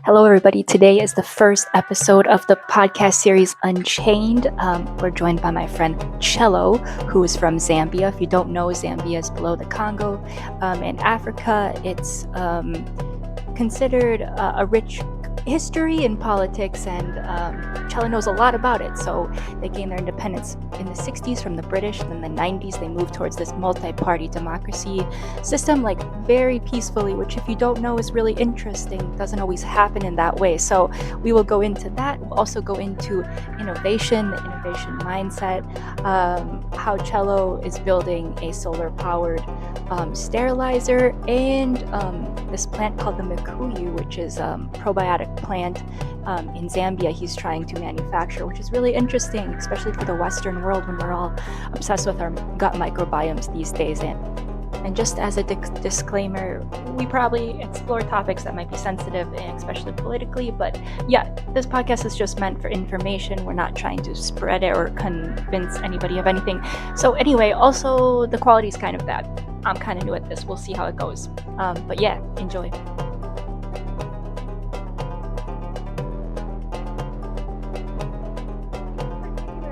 Hello, everybody. Today is the first episode of the podcast series Unchained. We're joined by my friend Chello, who is from Zambia. If you don't know, Zambia is below the Congo. In Africa, it's considered a rich history and politics, and Chello knows a lot about it. So they gained their independence in the 60s from the British, and in the 90s they moved towards this multi-party democracy system, like very peacefully, which if you don't know is really interesting. It doesn't always happen in that way. So we will go into that. We'll also go into innovation, the innovation mindset, how Chello is building a solar-powered sterilizer, and this plant called the Munkoyo, which is a probiotic plant in Zambia he's trying to manufacture, which is really interesting, especially for the Western world when we're all obsessed with our gut microbiomes these days. And just as a disclaimer, we probably explore topics that might be sensitive, and especially politically. But yeah, this podcast is just meant for information. We're not trying to spread it or convince anybody of anything. So anyway, also the quality is kind of bad. I'm kind of new at this. We'll see how it goes. But yeah, enjoy.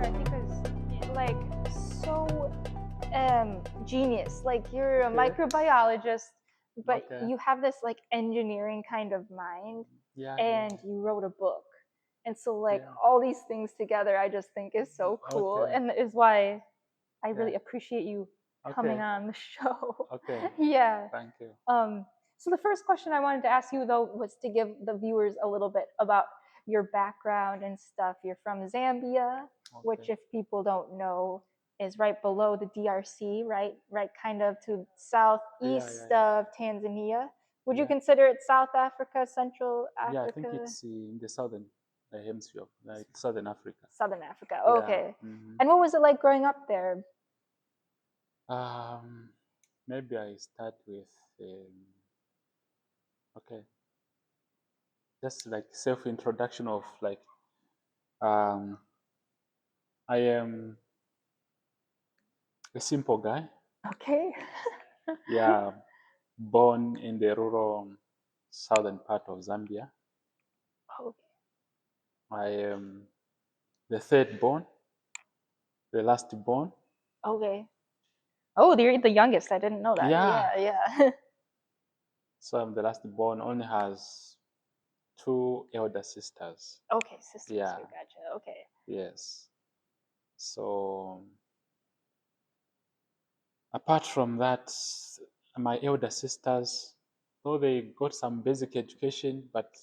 I think is like so genius. Like you're a microbiologist, but you have this like engineering kind of mind, and you wrote a book. And so like all these things together, I just think is so cool, and is why I really appreciate you coming on the show. Okay. Yeah. Thank you. So the first question I wanted to ask you though was to give the viewers a little bit about your background and stuff. You're from Zambia, which if people don't know is right below the DRC, right kind of to southeast of Tanzania. Would you consider it South Africa, Central Africa? Yeah, I think it's in the southern hemisphere, like Southern Africa. Southern Africa. Yeah. Okay. And what was it like growing up there? Maybe I start with just like self-introduction of like I am a simple guy. Okay. Yeah, born in the rural southern part of Zambia. Okay. I am the third born, the last born. Okay. Oh, you're the youngest. I didn't know that. Yeah. Yeah. So I'm the last born, only has two elder sisters. Okay, sisters. Yeah. Gotcha. Okay. Yes. So apart from that, my elder sisters, though they got some basic education, but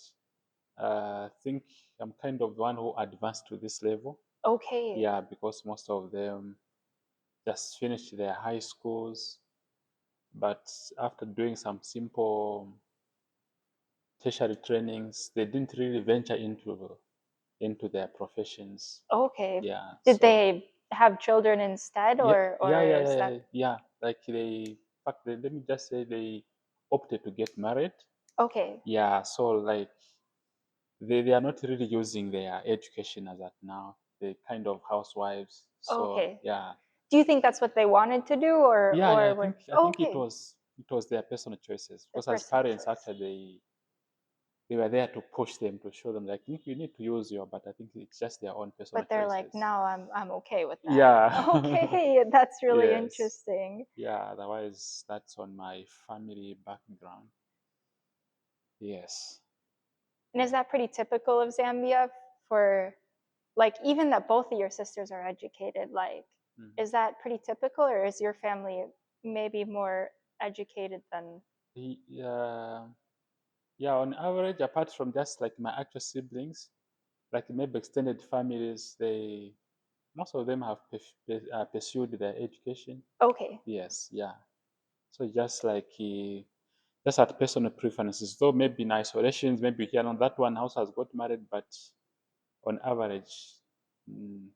I think I'm kind of the one who advanced to this level. Okay. Yeah, because most of them just finished their high schools, but after doing some simple tertiary trainings, they didn't really venture into their professions. Okay. Yeah. Did So they have children instead, or is that yeah. Like in fact, let me just say they opted to get married. okay? Yeah. So like they are not really using their education as at now. They kind of housewives. So Okay. yeah. Do you think that's what they wanted to do, or Yeah, yeah. I think okay? it was their personal choices. Their Because as personal parents, choice. actually, they were there to push them, to show them like you need to use your, but I think it's just their own personal But they're choices. like, no, I'm okay with that. Yeah. Okay, that's really Yes. interesting. Yeah. Otherwise, that's on my family background. Yes. And is that pretty typical of Zambia for, like, even that both of your sisters are educated? Like, is that pretty typical, or is your family maybe more educated than? Yeah. Yeah. On average, apart from just like my actual siblings, like maybe extended families, most of them have pursued their education. Okay. Yes. Yeah. So just like just at personal preferences, though maybe in isolations, maybe here on that one house has got married, but on average, mm,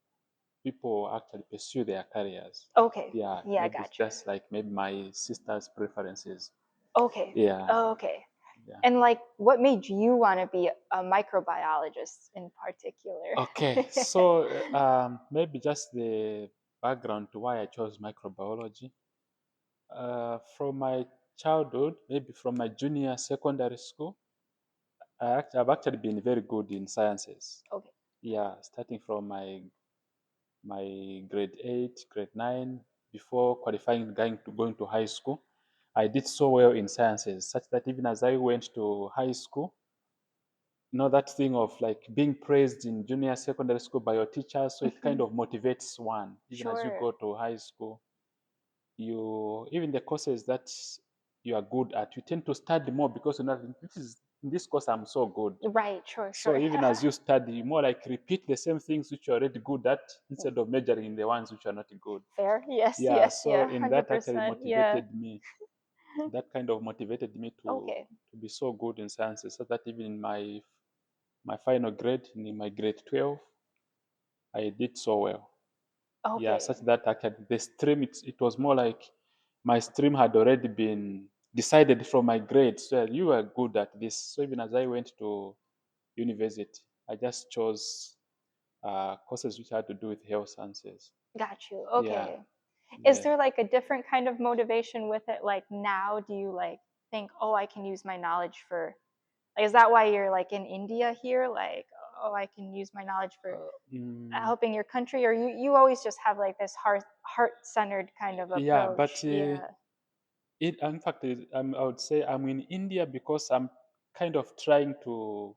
people actually pursue their careers. Okay. Yeah, Yeah, I maybe it's gotcha. just like maybe my sister's preferences. Okay. Yeah, Okay. yeah. And like, what made you want to be a microbiologist in particular? Okay, so maybe just the background to why I chose microbiology. From my childhood, maybe from my junior secondary school, I've actually been very good in sciences. Okay. Yeah, starting from my grade 8, grade 9, before qualifying, going to high school. I did so well in sciences, such that even as I went to high school, that thing of like being praised in junior secondary school by your teachers, so it kind of motivates one. Even as you Sure. go to high school, even the courses that you are good at, you tend to study more because you know in this course I'm so good. Right. Sure. So Sure. even as you study, you more like repeat the same things which you're already good at instead of majoring in the ones which are not good. Fair. Yes. Yeah, Yes. so Yeah. in that Hundred actually percent. Yeah. motivated me. That kind of motivated me Okay. to be so good in sciences, so that even in my final grade, in my grade 12, I did so well. Yeah, Okay. such that actually the stream, it was more like my stream had already been decided from my grades. So you were good at this. So even as I went to university, I just chose courses which had to do with health sciences. Got you. Yeah, Okay. Is yeah. there like a different kind of motivation with it? Like now, do you like think, oh, I can use my knowledge for, like, is that why you're like in India here? Like, oh, I can use my knowledge for Mm, helping your country, or you always just have like this heart centered kind of yeah, but approach? Yeah. in fact, I would say I'm in India because I'm kind of trying to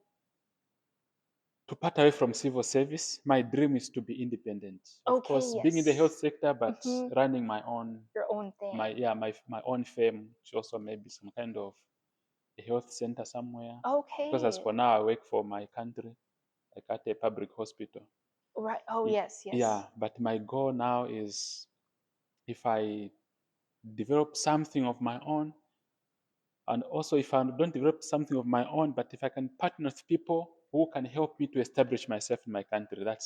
part away from civil service. My dream is to be independent. Of Okay. course, being in the health Yes. sector, but Mm-hmm. running my own, Your own thing. my own firm, which also maybe some kind of a health center somewhere. Because as Okay. for now, I work for my country, like at a public hospital. Right. Oh, Y- yes. Yes. Yeah, but my goal now is if I develop something of my own, and also if I don't develop something of my own, but if I can partner with people who can help me to establish myself in my country, That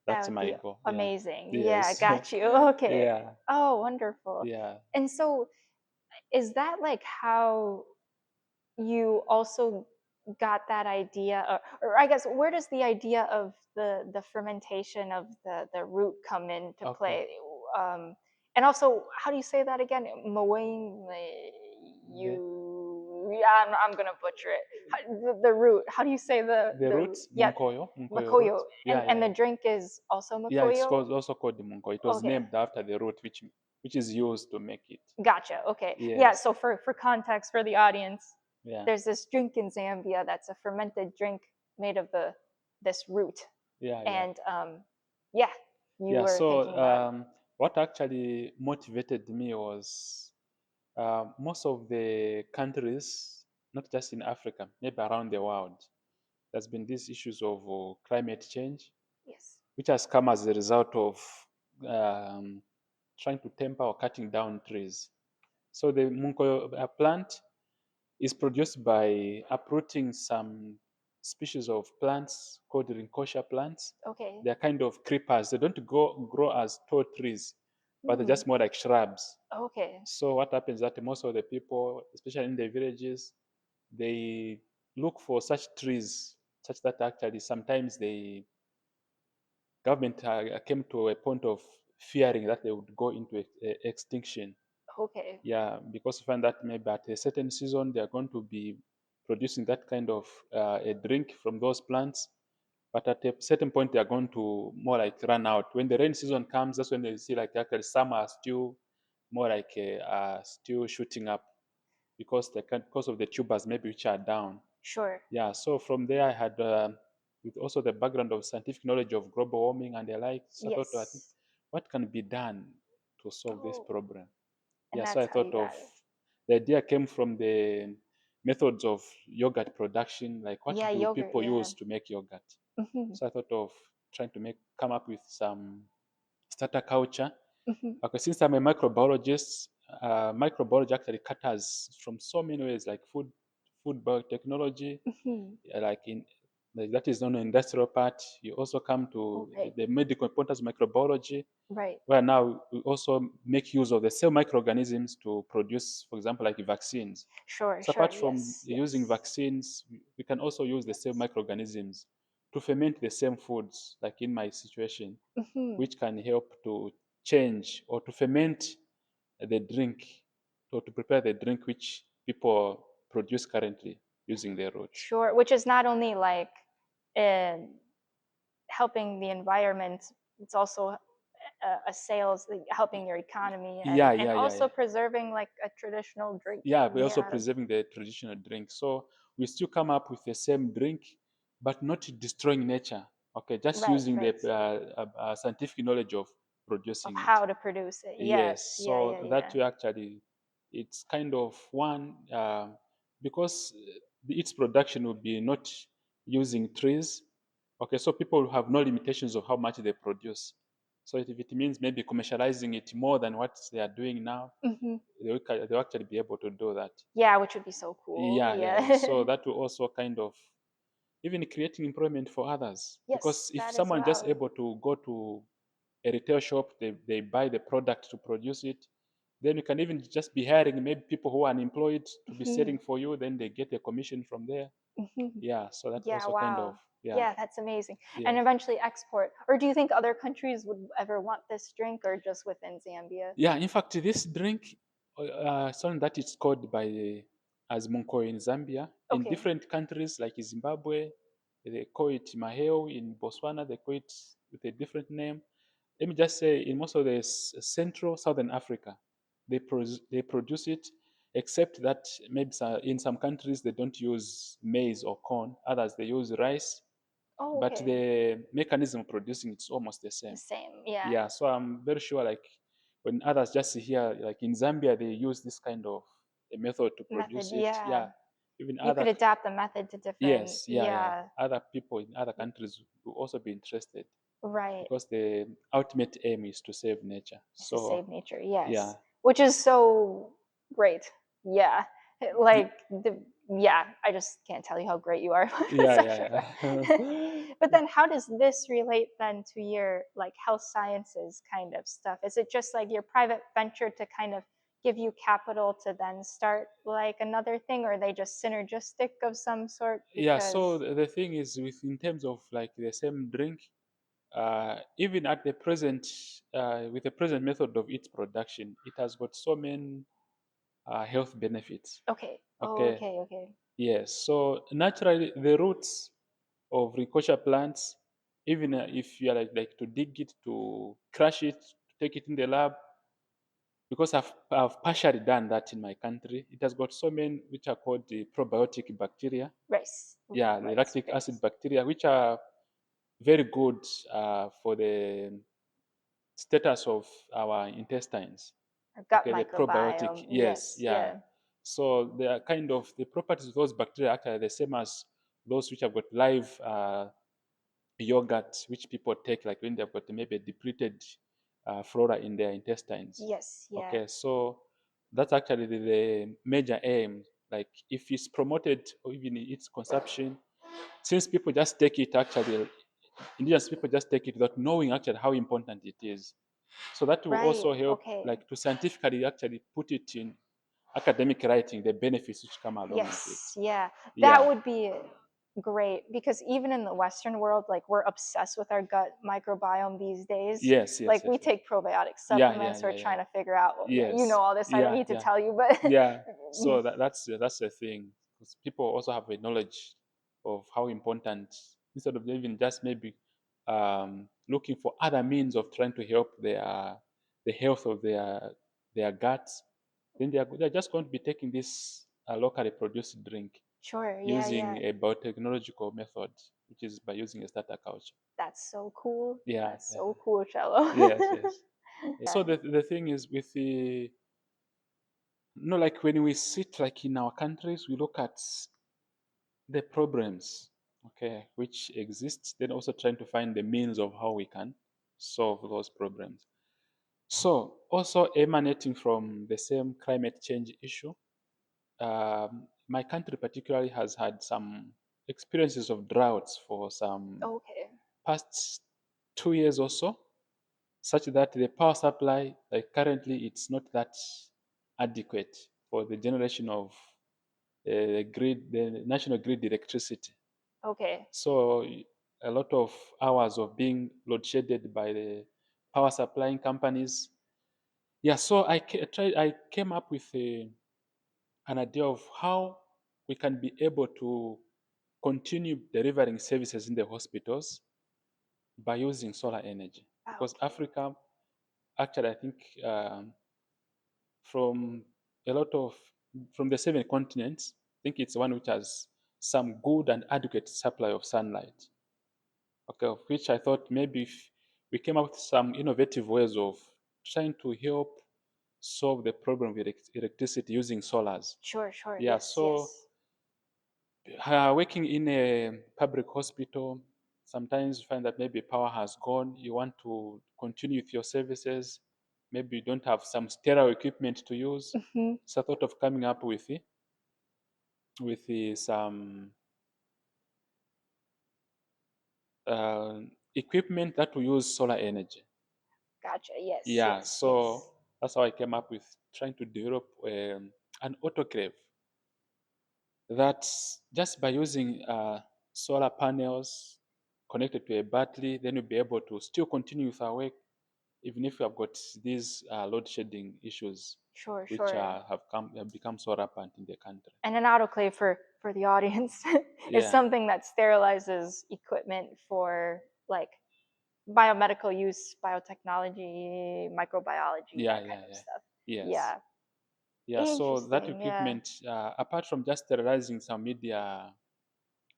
that's would my be goal. Yeah. amazing. Yeah, Yes. got you. Okay. Yeah. Oh, wonderful. Yeah. And so is that like how you also got that idea, or I guess where does the idea of the fermentation of the root come into Okay. play? Um, and also, how do you say that again? Moing, The you, yeah, I'm gonna butcher it. The root. How do you say the the roots, yeah, Munkoyo root. Makoyo, Yeah, and yeah, the yeah. drink is also Yeah, Makoyo. also called the Munkoyo. It was Okay. named after the root which is used to make it. Gotcha. Okay. Yeah. Yes. So for context for the audience, Yeah. there's this drink in Zambia that's a fermented drink made of this root, Yeah, yeah. and yeah, you Yeah. were So thinking about. what actually motivated me was most of the countries, not just in Africa, maybe around the world, there's been these issues of climate change, Yes. which has come as a result of um, trying to temper or cutting down trees. So the Munkoyo plant is produced by uprooting some species of plants called rincosia plants. Okay. They're kind of creepers. They don't grow as tall trees, but they're Hmm. just more like shrubs. Okay. So what happens is that most of the people, especially in the villages, they look for such trees, such that actually sometimes the government came to a point of fearing that they would go into extinction. Okay. Yeah, because you find that maybe at a certain season they are going to be producing that kind of a drink from those plants, but at a certain point they are going to more like run out. When the rain season comes, that's when they see like actually some are still more like still shooting up because of the tubers maybe which are down. Sure. Yeah, so from there I had with also the background of scientific knowledge of global warming and the like. So I thought, I think, Yes. what can be done to solve this Oh, problem? and Yeah, so that's I how you thought of got it. the idea came from the methods of yogurt production, like what Yeah, do yogurt. people Yeah. use to make yogurt? Hmm. So I thought of trying to come up with some starter culture. Hmm. Okay, since I'm a microbiologist, microbiology actually caters from so many ways, like food biotechnology, Hmm. like that is on the industrial part. You also come to Okay. the medical importance of microbiology, Right. where now we also make use of the same microorganisms to produce, for example, like vaccines. Sure. So Sure. apart from Yes. using Yes. vaccines, we can also use the same microorganisms to ferment the same foods, like in my situation, Hmm. which can help to change or to ferment the drink or to prepare the drink which people produce currently using their roots. Sure, which is not only like helping the environment, it's also a sales, like, helping your economy, Yeah, and yeah, yeah, also yeah. preserving like a traditional drink Yeah, we're made also out of. preserving the traditional drink. So we still come up with the same drink, but not destroying nature. Okay, just Right, using the right. scientific knowledge of Of producing it. how to produce it. Yes, Yes, yeah, yeah, so that yeah. way actually, it's kind of one because its production will be not using trees. Okay, so people have no limitations of how much they produce. So if it means maybe commercializing it more than what they are doing now, Hmm. they'll actually be able to do that. Yeah, which would be so cool. Yeah, yeah, yeah. So Yeah. that will also kind of even creating employment for others. Yes, Because if that as someone just well. able to go to a retail shop, they buy the product to produce it, then you can even just be hiring maybe people who are unemployed to be Hmm. selling for you, then they get a commission from there. Hmm. Yeah, so that Yeah, also kind of, wow. yeah, Yeah, that's amazing. And yes. eventually export. Or do you think other countries would ever want this drink, or just within Zambia? Yeah, in fact, this drink, something that it's called as Munkoyo in Zambia. In Okay. different countries like Zimbabwe, they call it Maheo. In Botswana, they call it with a different name. Let me just say, in most of the Central Southern Africa, they produce it, except that maybe in some countries they don't use maize or corn. Others they use rice, Oh, but okay. the mechanism of producing it's almost the The same. same. Yeah. Yeah, so I'm very sure like when others just here, like in Zambia, they use this kind of a method to Method. produce it. Yeah. Yeah, even You could other, adapt the method to different. yes, yeah, yeah, Yeah. other people in other countries will also be interested Right. because the ultimate aim is to save nature. Is to So save nature. yeah, Yes. Which is so great. Yeah. Y- Like yeah, I just can't tell you how great you are. yeah, Such a- yeah, But yeah. then how does this relate then to your like health sciences kind of stuff? Is it just like your private venture to kind of give you capital to then start like another thing, or are they just synergistic of some sort? Yeah, so Because the thing is with in terms of like the same drink, even at the present, with the present method of its production, it has got so many health benefits. okay. Oh, Okay, okay, okay. yes. So naturally, the roots of ricotta plants, even if you are like to dig it, to crush it, to take it in the lab, because I've partially done that in my country. It has got so many which are called the probiotic bacteria. Rice. Yeah, the Rice, lactic acid rice. bacteria, which are very good for the status of our intestines. Or gut Okay, the probiotic, microbiome. yes, Yes, yeah. yeah. So they are kind of the properties of those bacteria actually the same as those which have got live yogurt, which people take like when they've got maybe a depleted flora in their intestines. Yes, yeah. Okay, so that's actually the major aim. Like if it's promoted or even its consumption, since people just take it actually, indigenous people just take it without knowing actually how important it is. So that will Right. also help, Okay. like to scientifically actually put it in academic writing, the benefits which come along with it. Yes, yeah. That Yeah. would be great because even in the Western world, like we're obsessed with our gut microbiome these days. Yes. Yes. Like Yes. we Yes. take probiotic Yeah. Yeah. supplements, we're Yeah. Yeah. trying to figure out, well, yeah, you know Yes. all this, I don't Yeah. need to Yeah. tell you, but Yeah. So that's the thing. 'Cause people also have a knowledge of how important, instead of even just maybe looking for other means of trying to help the health of their guts, then they're just going to be taking this locally produced drink sure, yeah, using yeah. a biotechnological method, which is by using a starter culture. That's so cool. Yeah, That's yeah, so cool, Cello. yes, yes. So Yeah. the thing is with the, like when we sit like in our countries, we look at the problems, okay, which exist, then also trying to find the means of how we can solve those problems. So also emanating from the same climate change issue, my country particularly has had some experiences of droughts for some Okay. past 2 years or so, such that the power supply, like currently, it's not that adequate for the generation of the national grid electricity. Okay. So a lot of hours of being load shedded by the power supplying companies. Yeah, so I came up with an idea of how we can be able to continue delivering services in the hospitals by using solar energy. Because Okay. Africa, actually, I think from a lot of from the 7 continents, I think it's one which has some good and adequate supply of sunlight. Okay, of which I thought maybe if we came up with some innovative ways of trying to help solve the problem with electricity using solars. Sure, sure. Yeah, Yes, so yes. working in a public hospital, sometimes you find that maybe power has gone, you want to continue with your services, maybe you don't have some sterile equipment to use. Hmm. So I thought of coming up with some uh, equipment that will use solar energy. Gotcha. Yes, Yeah, yes, yes. so that's how I came up with trying to develop an autoclave that just by using solar panels connected to a battery, then you'll be able to still continue with our work, even if we have got these load shedding issues, Sure, which sure. have become so rampant in the country. And an autoclave for the audience is Yeah, something that sterilizes equipment for like biomedical use, biotechnology, microbiology, yeah, that kind yeah, of yeah. stuff. Yes. Yeah. Yeah, so that Interesting. Yeah. equipment, apart from just sterilizing some media,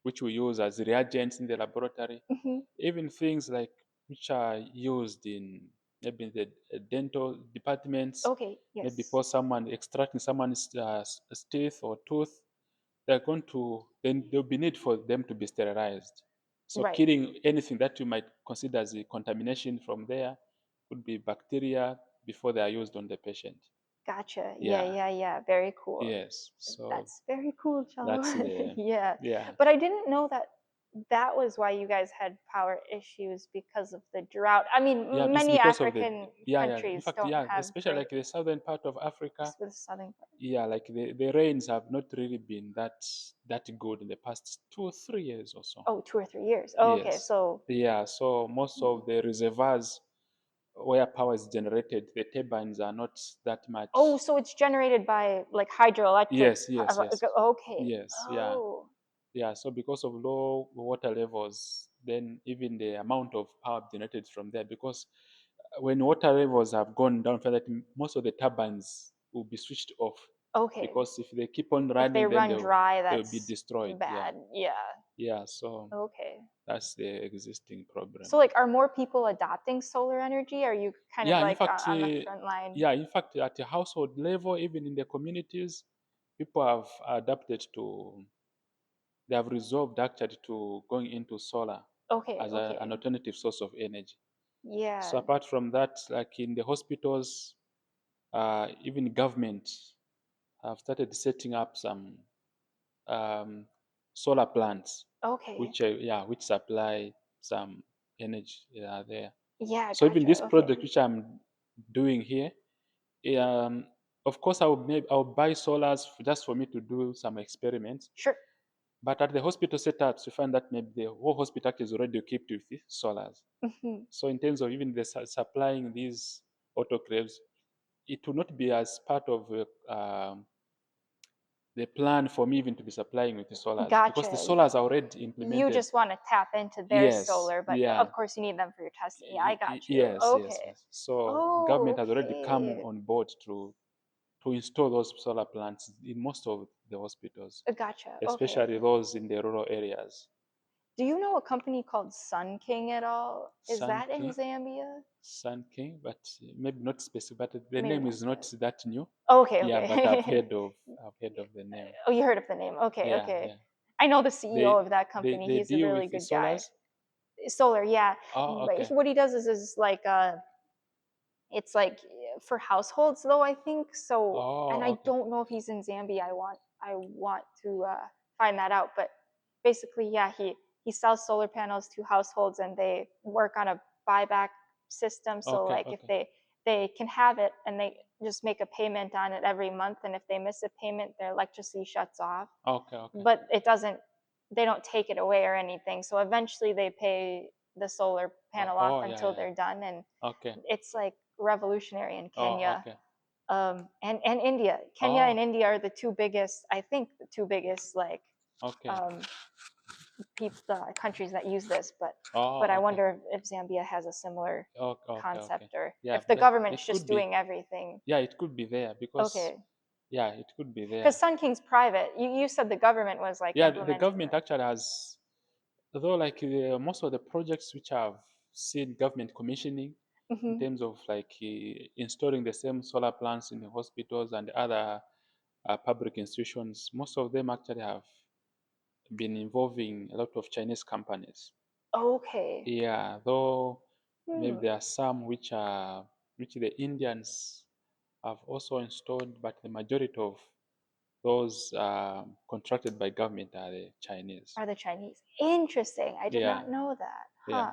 which we use as reagents in the laboratory, Hmm. even things like which are used in maybe the dental departments, Okay. maybe Yes. for someone extracting someone's teeth or tooth, they're going to then there'll be need for them to be sterilized. So Right. killing anything that you might consider as a contamination from there could be bacteria before they are used on the patient. Gotcha. Yeah, Yeah. yeah, yeah. Very cool. Yes. So That's very cool, Chello. that's the Yeah. yeah. But I didn't know that that was why you guys had power issues because of the drought. I Yeah, mean, it's many because of the African in countries fact, don't yeah, have especially great, like the southern part of Africa. the southern part. Yeah, like the rains have not really been that good in the past 2 or 3 years or so. Oh, 2 or 3 years. Oh, okay. Yes. So, Yeah, so most of the reservoirs where power is generated, the turbines are not that oh, much. so it's generated by like hydroelectric. Yes, yes, yes. Okay. Yes, yeah. Oh, Yeah, so because of low water levels, then even the amount of power generated from there, because when water levels have gone down further, most of the turbines will be switched off okay. because if they keep on If they running, then run dry, they'll be that's destroyed. Yeah, bad. Yeah. yeah. So Okay. that's the existing So, problem. like, are more people adopting solar energy? Are you kind of Yeah, in like fact, on the front line? yeah, in fact, at a household level, even in the communities, people have adapted to. They have resolved actually to going into solar Okay, as an okay. alternative source of energy. So Yeah. apart from that, like in the hospitals, even government have started setting up some um, solar plants, Okay. which supply some energy there. Yeah, So even gotcha. this Okay. project which I'm doing here, um, of course I'll buy solars just for me to do some experiments. Sure. But at the hospital setups, you find that maybe the whole hospital is already equipped with the solars. Hmm. So in terms of even the supplying these autoclaves, it will not be as part of the plan for me even to be supplying with the solars because the Gotcha. solars are already You implemented. just want to tap into their Yes, solar, but of yeah, course you need them for your testing. Yeah, I got you. yes, yes, Okay. yes. So Oh, government has already come okay. on board to install those solar plants in most of the hospitals, Gotcha. Okay. especially those in the rural areas. Do you know a company called Sun King at all? Is Sun that in King, Zambia? Sun King, but maybe not specific. But the Maybe name not is not that. that new. Okay, Yeah, but I've okay. heard of the name. Oh, you heard of the name. Okay, Yeah, okay. yeah. I know the CEO They of that company. they He's a deal really with the good guy. solars. Solar, yeah. Oh, But okay, what he does is like it's like for households though, I think. So, and oh, I okay, don't know if he's in Zambia. I want to find that out. But basically, yeah, he sells solar panels to households, and they work on a buyback system. So, okay, like if okay, they can have it, and they just make a payment on it every month, and if they miss a payment, their electricity shuts off. okay, okay. But it doesn't. They don't take it away or anything. So eventually, they pay the solar Oh, panel off oh, yeah, until yeah. they're done, and Okay. it's like revolutionary in Oh, Kenya. okay. and India. Kenya and Oh, India are the two biggest, I think, the two biggest like okay. countries that use this. But I Oh, okay. wonder if Zambia has a similar Okay, okay, okay. concept, or Yeah, if the government's it just could be. doing everything. Yeah, it could be there because, Okay, yeah, it could be because there. Sun King's private. You said the government was like Yeah, the implementing government it. actually has, although like most of the projects which I've seen government commissioning in Hmm. terms of like installing the same solar plants in the hospitals and other public institutions, most of them actually have been involving a lot of Chinese companies. Okay. Yeah, though maybe Hmm. there are some which the Indians have also installed, but the majority of those contracted by government are the Chinese. Are the Chinese? Interesting. I did Yeah, not know that. yeah,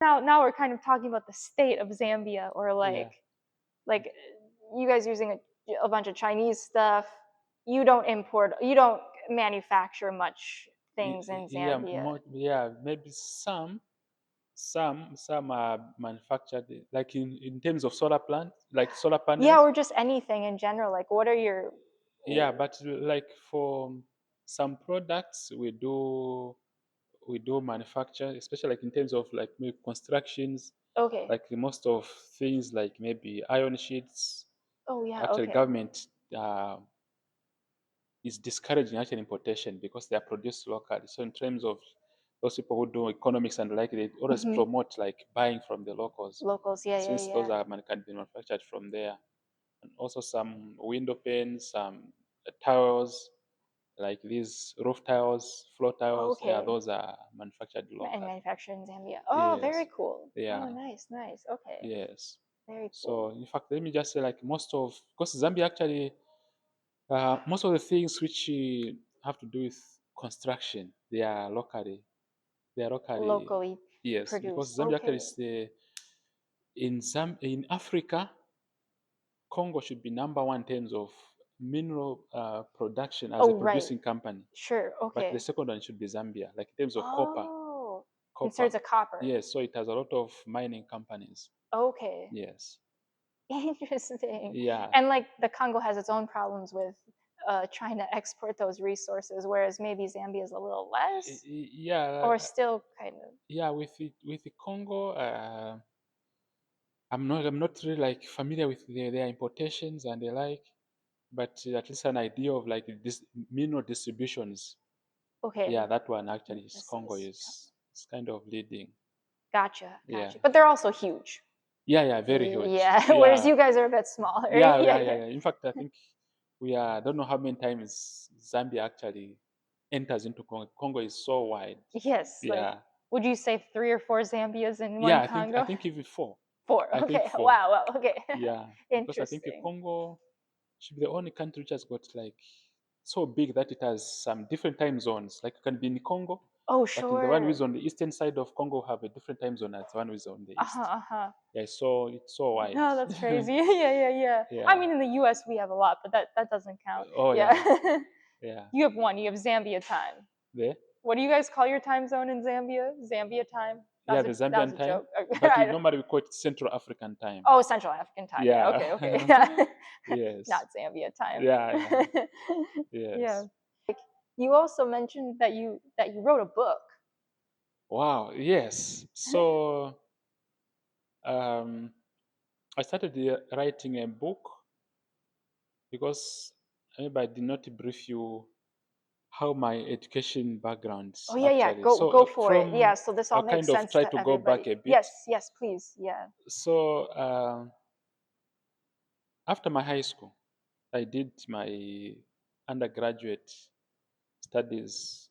Huh. Now we're kind of talking about the state of Zambia, or yeah. like you guys using a bunch of Chinese stuff. You don't import, you don't manufacture much things in Yeah, Zambia. yeah, maybe some are manufactured like in terms of solar plants, like solar Yeah, panels. or just anything in general. Like, what are your? Yeah, but like for some products we do manufacture, especially like in terms of like maybe constructions, Okay. like most of things like maybe iron sheets. Oh yeah. Actually, Okay. government is discouraging actual importation because they are produced locally. So in terms of those people who do economics and like they always Hmm. promote like buying from the locals Locals. Yeah. Yeah. since those Yeah. are can be manufactured from there. And also some window panes, some tiles, like these roof tiles, floor tiles. Yeah, Okay. those are manufactured And locally. manufactured in Zambia. Oh, very Yes. cool. Oh, Yeah. nice, nice. Okay. Yes. Very So cool. in fact, let me just say like most of because Zambia actually most of the things which have to do with construction, they are locally, Locally yes, produced. because Zambia actually Okay. is the in Africa, Congo should be number one in terms of mineral production as a Oh, right. producing company, Sure. but the Okay. second one should be Zambia, like in terms of Oh, in copper. terms of copper. Yes, so it has a lot of mining companies. Okay. Yes, Interesting. yeah, And like the Congo has its own problems with trying to export those resources, whereas maybe Zambia is a little less, yeah, or still kind of. yeah. With the Congo, I'm not really like familiar with their importations and the like, but at least an idea of like this mineral distributions. Yeah, Okay. that one actually is This Congo is is kind of leading. gotcha, Yeah, gotcha. But they're also huge. yeah, yeah, very huge. Yeah. Whereas Yeah, you guys are a bit smaller. yeah, Yeah, yeah, yeah, yeah. yeah. In fact, I think we are. I don't know how many times Zambia actually enters into Congo. Congo is so wide. Yes. Like, Yeah, would you say 3 or 4 Zambias in yeah. one I Congo? think even four. 4. I think Okay. four. Wow. Wow. Okay. Yeah, because I think the Interesting. Congo should be the only country which has got like so big that it has some different time zones. Like you can be in Congo, Oh, but the one who is sure. on the eastern side of Congo have a different time zone as the one who is on the Uh huh. east. Uh huh. Yeah, so it's so wide. No, that's crazy. Yeah, yeah, yeah. I Yeah. mean, in the U.S. we have a lot, but that doesn't count. Oh Yeah. yeah. Yeah. You have one. You have Zambia time. There. What do you guys call your time zone in Zambia? Zambia time. Yeah, the That was Zambian a time, joke. but we normally we call it Central African time. Oh, Central African time. Yeah. Okay. Okay. Yeah. Yeah. Yes. Not Zambia time. Yeah. Yeah. Yeah. Yes. You also mentioned that you wrote a book. Wow. Yes. So um, I started writing a book because maybe I did not brief you how my education Oh backgrounds yeah, yeah. actually. Go So go for it. Yeah. from So this all I'll makes kind of sense try to to go back everybody. a bit. Yes. Yes. Please. Yeah. So after my high school, I did my undergraduate studies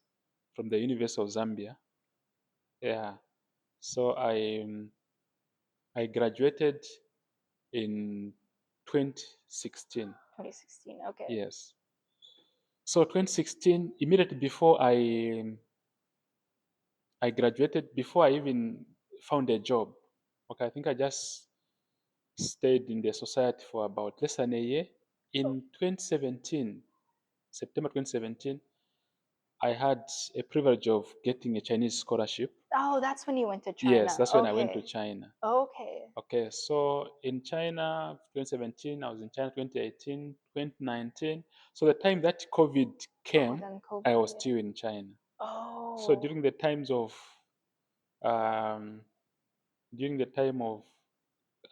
from the University of Zambia. Yeah. So I graduated in 2016. 2016. Okay. Yes. So 2016, immediately before I graduated, before I even found a job. Okay, I think I just stayed in the society for about less than a year. Oh, In 2017, September 2017, I had a privilege of getting a Chinese scholarship. oh, that's when you went to Yes, China. that's when I went to Okay. China. Okay. Okay, so in China, 2017, I was in China 2018, 2019. So the time that COVID Oh, came, then I was COVID. still in China. So Oh, during the times of um, during the time of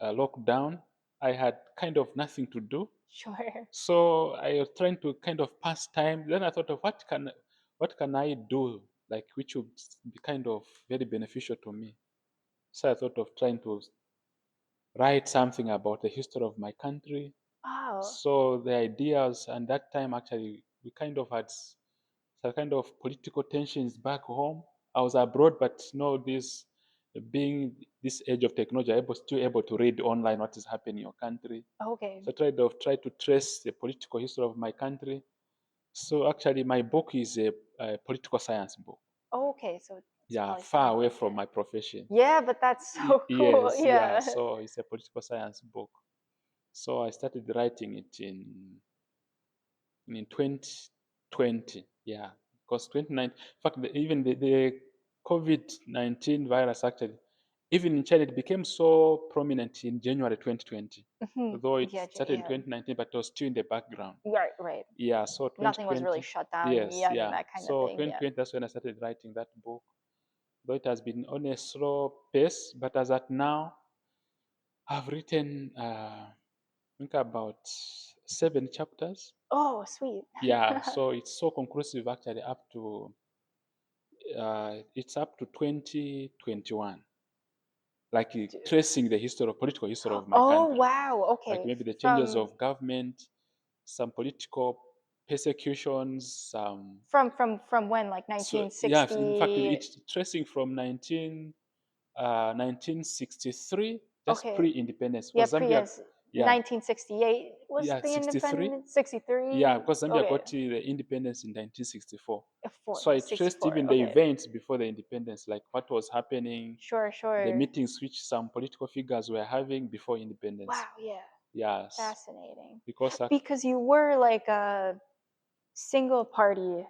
lockdown, I had kind of nothing to do. sure. So I was trying to kind of pass time. Then I thought of what can I do, like which would be kind of very beneficial to me. So I thought of trying to write something about the history of my country. Oh, So the ideas, and that time actually we kind of had some kind of political tensions back home. I was abroad, but this being this age of technology, still able to read online what is happening in your country. okay. So I try to trace the political history of my country. So actually, my book is a political science book. Okay, so it's Yeah, probably far something away like from it. my profession. Yeah, but that's so cool. Yes, yeah. Yeah. So it's a political science book. So I started writing it in 2020. Yeah, because 2019. In fact, even the COVID-19 virus actually, even in China, it became so prominent in January 2020. Though it Yeah, started in yeah. 2019, but it was still in the background. Right, right. Yeah, so Nothing was really 2020. shut down Yes, yet and yeah. that kind of So thing. Yeah. 2020, that's when I started writing that book. Though it has been on a slow pace, but as at now, I've written, I think about 7 chapters. Oh, sweet. Yeah, so it's so conclusive actually it's up to 2021, like Dude. tracing the political history of my Oh, country, wow. like Okay. maybe the changes From of government, some political persecutions, some. from when? Like So yeah, in fact, 1960? it's tracing from 1963, just Okay. pre-independence, Yeah, because pre Zambia, is yeah, 1968 was yeah, the 63, independence. yeah, 63. because Zambia Okay. got the independence in 1964. Four, So I traced 64. even the Okay. events before the independence, like what was happening, Sure, the sure. meetings which some political figures were having before independence. Wow, yeah. Yes, Fascinating. because Because you were like a single party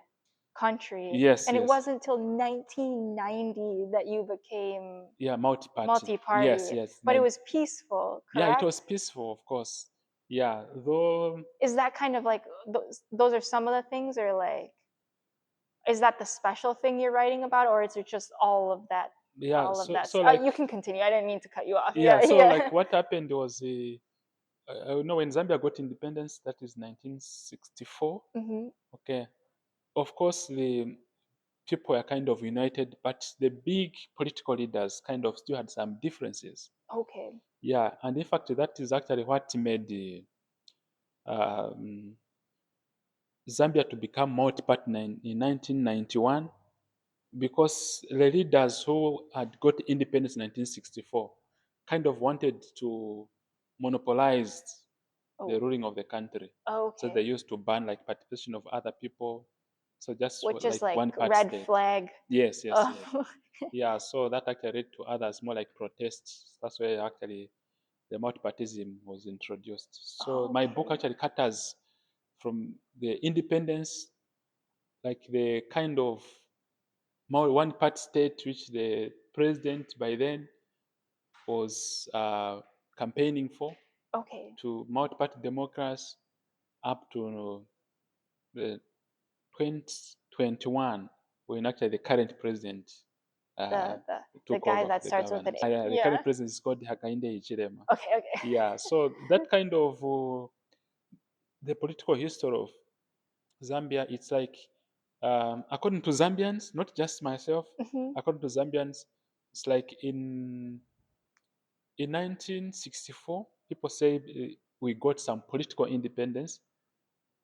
country, yes, and it yes, wasn't until 1990 that you became yeah, multi-party. Yes, multi-party, yes, but it was peaceful, yeah, it was correct? peaceful, of course. Yeah, though. Is that kind of like those are some of the things, or like is that the special thing you're writing about, or is it just all of that? Yeah, All of that. so like, You can continue. I didn't mean to cut you off. yeah, Yeah, so yeah. like what happened was I know when Zambia got independence, that is 1964. Hmm. Okay, of course the people are kind of united, but the big political leaders kind of still had some differences. Okay. Yeah, and in fact that is actually what made um, Zambia to become multi-party in 1991, because the leaders who had got independence in 1964 kind of wanted to monopolize the Oh, ruling of the country. So they okay. used to ban like participation of other people. So just Which is like like one part red state. flag. Yes, yes, yes. Oh, Yeah, so that actually led to others more like protests. That's where actually the multipartism was introduced. So my book okay. actually caters from the independence, like the kind of more one part state which the president by then was campaigning for, Okay. to multi-party democracy, up to the 2021, when actually the current president uh, The the the took guy over that the starts with an governance. A. The current Yeah. president is called Hakainde Hichilema. Okay, okay. Yeah, so that kind of the political history of Zambia, it's like, according to Zambians, not just myself, Hmm. according to Zambians, it's like in 1964, people say we got some political independence,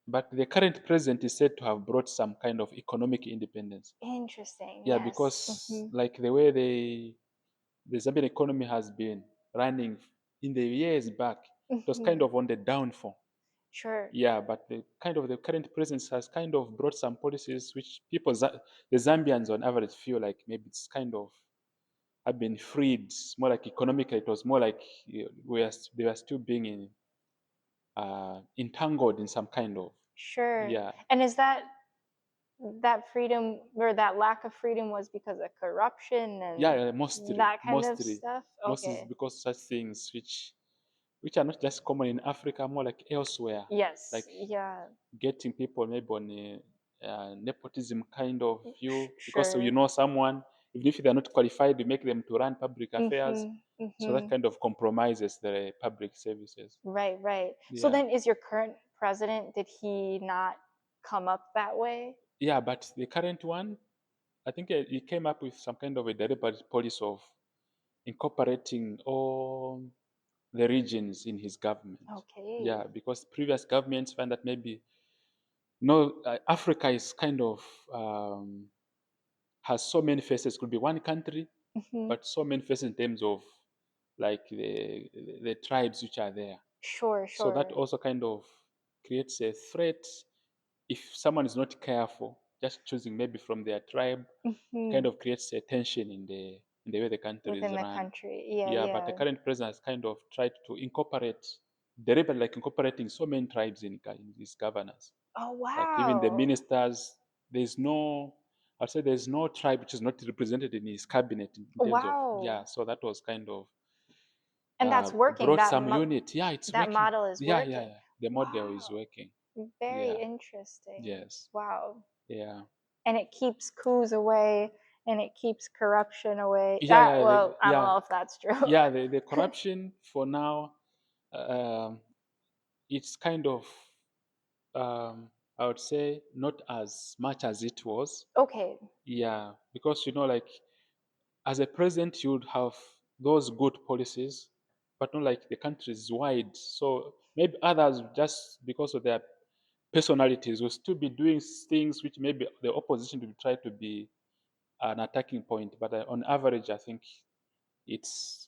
but the current president is said to have brought some kind of economic independence. Interesting. Yeah, Yes. because Hmm. like the way the Zambian economy has been running in the years back, it was kind Hmm. of on the downfall. Sure. Yeah, but the current president has kind of brought some policies which the Zambians on average feel like maybe it's kind of have been freed. More like economically, it was more like they were still being entangled in some kind of. Sure. Yeah. And is that that freedom or that lack of freedom was because of corruption and Yeah, mostly, that kind of mostly, stuff? mostly is Okay. because such things which are not just common in Africa, more like elsewhere, Yes. like Yeah. getting people maybe on a nepotism kind of view, because you Sure. know someone, even if they're not qualified, you make them to run public affairs. Mhm. So that Mhm. kind of compromises the public services. Right, right. So Yeah, then is your current president, did he not come up that way? yeah. But the current one, I think he came up with some kind of a deliberate policy of incorporating all the regions in his government. Okay. Yeah, because previous governments find that maybe no, Africa is kind of has so many faces. Could be one country, Mhm. but so many faces in terms of like the tribes which are there. Sure, So that sure. also kind of creates a threat if someone is not careful. Just choosing maybe from their tribe kind Mhm. of creates a tension in the way the country is Within the run. country. Yeah, Yeah, but the yeah. current president has kind of tried to incorporate, deliberately like incorporating so many tribes in his governance. Oh, Like even the wow. ministers, there's no, I'd say there's no tribe which is not represented in his cabinet in terms of, yeah. Wow. So that was kind of And that's working. brought some unit. Yeah, it's That working. model is Yeah, yeah, working. yeah. The model is Wow. working. Very Yeah, interesting. yes, Wow. yeah, And it keeps coups away and it keeps corruption away. yeah, That, yeah, well, I don't yeah, know if that's true. yeah. The corruption for now, um, it's kind of, I would say, not as much as it was. Okay. Yeah, because like as a president, you would have those good policies, but not like the country is wide. So maybe others, just because of their personalities, will still be doing things which maybe the opposition will try to be an attacking point. But on average, I think it's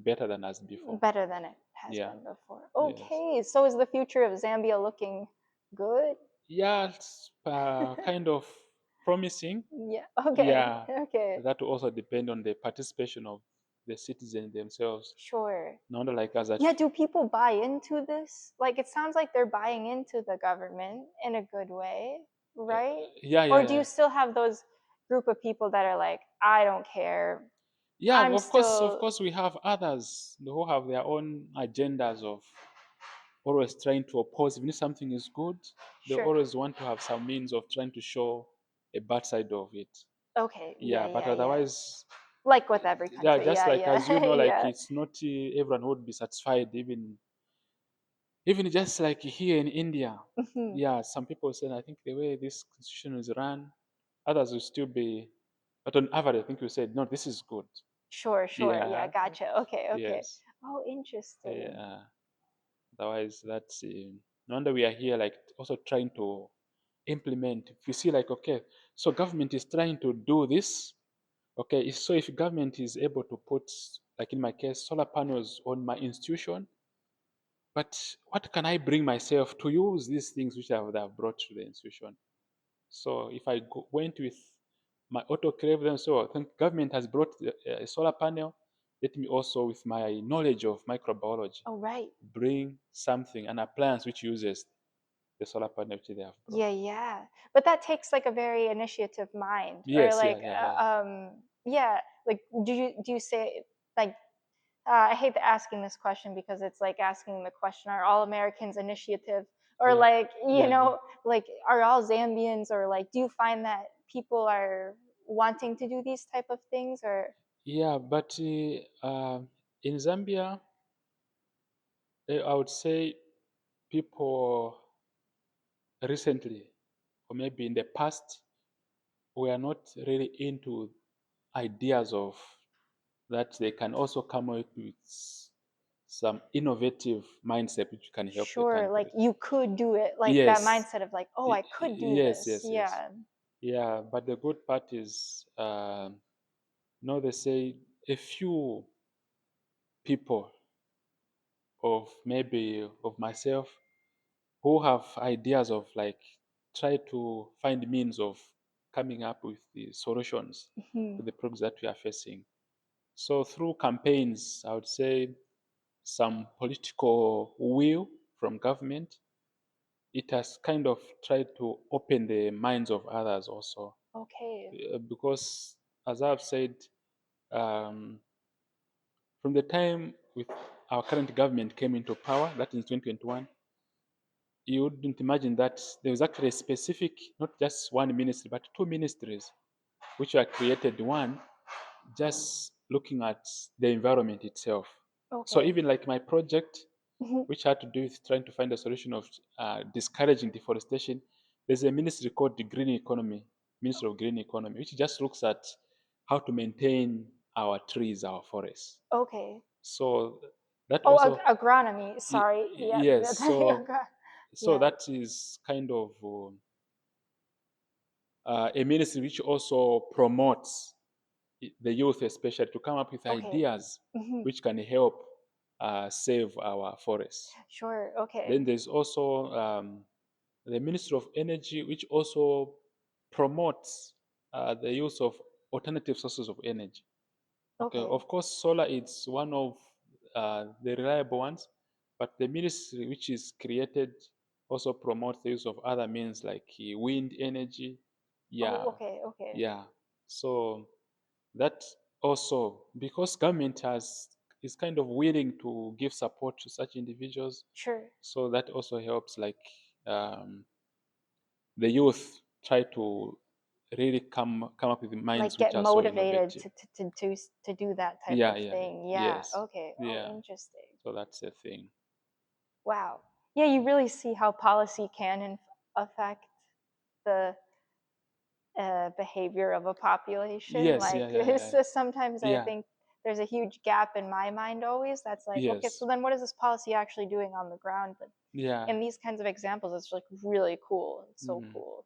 better than as before. Better than it has Yeah. been before. Yes. Okay. So is the future of Zambia looking good? Yeah. It's kind of promising. Yeah. Okay. Yeah. Okay. That will also depend on the participation of the citizens themselves. Sure. Not like us that. Yeah, do people buy into this? Like, it sounds like they're buying into the government in a good way, right? Yeah, yeah, Or do you yeah. still have those group of people that are like, I don't care. Yeah, I'm of still course, we have others who have their own agendas of always trying to oppose. Even if something is good, they sure. always want to have some means of trying to show a bad side of it. Okay. Yeah, Yeah, but yeah, yeah. otherwise, Like with every yeah, country. just Yeah, like as yeah. you know, like Yeah. it's not everyone would be satisfied, even just like here in India. Mhm. Yeah, some people say, I think the way this constitution is run, others will still be, but on average, I think you said, no, this is good. Sure, sure. Yeah, Yeah, gotcha. Okay, okay. yes. Oh, interesting. Yeah. Otherwise, that's no wonder we are here, like also trying to implement. If you see, like, okay, so government is trying to do this. Okay, so if government is able to put, like in my case, solar panels on my institution, but what can I bring myself to use these things which have brought to the institution? So if I went with my autoclave, then so I think government has brought a solar panel. Let me also, with my knowledge of microbiology, Oh, right. bring something, an appliance which uses the solar panel which they have brought. Yeah, yeah. But that takes like a very initiative mind or Yes, yeah, like yeah, yeah. yeah, like do you say like I hate asking this question because it's like asking the question, are all Americans initiative? Or Yeah, like, yeah, yeah. like are all Zambians or like do you find that people are wanting to do these type of things or Yeah, but in Zambia, I would say people recently, or maybe in the past, were not really into ideas of that they can also come up with some innovative mindset which can help the sure, like country. you could do it, like that Yes, mindset of like, oh, I could do yes, this. yes, yes. Yeah. Yeah, but the good part is, no, they say a few people of maybe of myself who have ideas of like try to find means of coming up with the solutions to Mhm. the problems that we are facing. So through campaigns, I would say some political will from government, it has kind of tried to open the minds of others also. Okay. Because, as I've said, um, from the time with our current government came into power, that is 2021, you wouldn't imagine that there was actually a specific, not just one ministry, but two ministries, which were created. One just looking at the environment itself. So Okay. even like my project, Mhm. which had to do with trying to find a solution of discouraging deforestation, there's a ministry called the Green Economy, Ministry of Green Economy, which just looks at how to maintain our trees, our forests. Okay. So that Oh, also, agronomy. Sorry. Yeah. yes. So Yeah. that is kind of a ministry which also promotes the youth, especially, to come up with Okay. ideas Hmm. which can help save our forests. Sure. Then Okay. there's also the Ministry of Energy, which also promotes the use of alternative sources of energy. Okay, Okay. of course, solar is one of the reliable ones, but the ministry which is created also promotes the use of other means like wind energy. Oh, Yeah, okay. Okay. yeah. So that also, because government is kind of willing to give support to such individuals, Sure. so that also helps, like, um, the youth try to really come up with minds Like which get are so motivated innovative. to do that type Yeah, of yeah, thing. Yeah. yes, Okay. Oh, yeah. interesting. So that's the thing. Wow. Yeah, you really see how policy can affect the behavior of a population. Yes, Like, yeah, yeah, it's yeah, just sometimes I yeah, think there's a huge gap in my mind always. That's like, okay, so yes, then what is this policy actually doing on the ground? But yeah. in these kinds of examples, it's like really cool. It's so Mm. cool.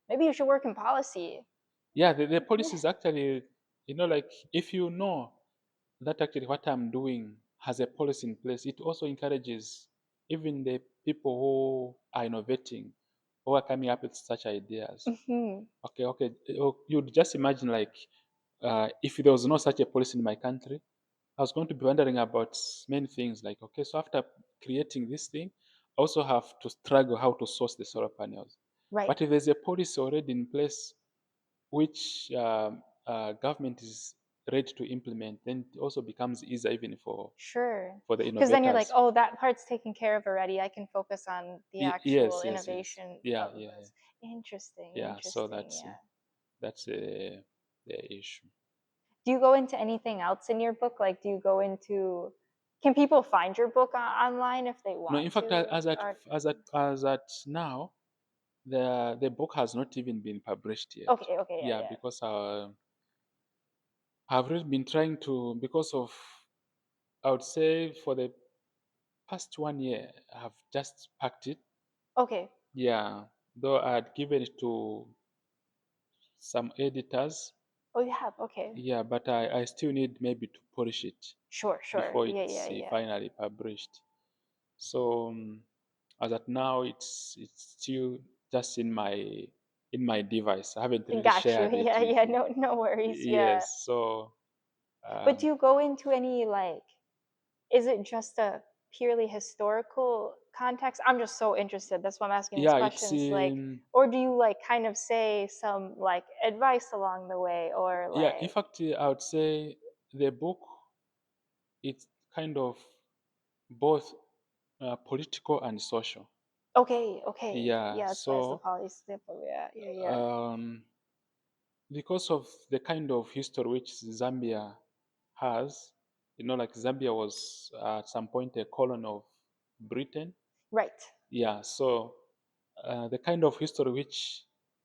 Maybe you should work in policy. Yeah, the policy is actually, like, if you know that actually what I'm doing has a policy in place, it also encourages even the people who are innovating, who are coming up with such ideas. Hmm. Okay, okay. You'd just imagine, like, if there was no such a policy in my country, I was going to be wondering about many things. Like, okay, so after creating this thing, I also have to struggle how to source the solar panels. Right. But if there's a policy already in place, which government is ready to implement, then it also becomes easier even Sure. for the Because then you're like, innovators. oh, that part's taken care of already. I can focus on the actual Yes, yes, yes. innovation Yeah, of yeah, yeah. this. Interesting. Yeah, so Interesting. Yeah. that's the issue. Do you go into anything else in your book? Like, do you go into, can people find your book online if they No, in want fact, to? Or, as at now, the book has not even been published yet. okay, okay, yeah, Yeah, yeah. because I've really been trying to, because of, I would say, for the past 1 year, I've just packed it. Okay. Yeah, though I had given it to some editors. Oh, you have. Okay. Yeah, but I still need maybe to polish it Sure, sure. before Yeah, it's yeah, yeah. finally published. So as at now, it's still just in my device. I haven't really Got you. shared it Yeah, with. yeah. No, no worries. Yeah. Yes, so But do um, you go into any like, is it just a purely historical context? I'm just so interested. That's why I'm asking these yeah, it's questions. Like, or do you like kind of say some like advice along the way, or yeah. In like, fact, I would say the book, it's kind of both political and social. okay, okay, Yeah, yeah, that's why it's the so policy. Yeah, yeah, yeah. um, because of the kind of history which Zambia has, like Zambia was at some point a colony of Britain. Right. Yeah, so the kind of history which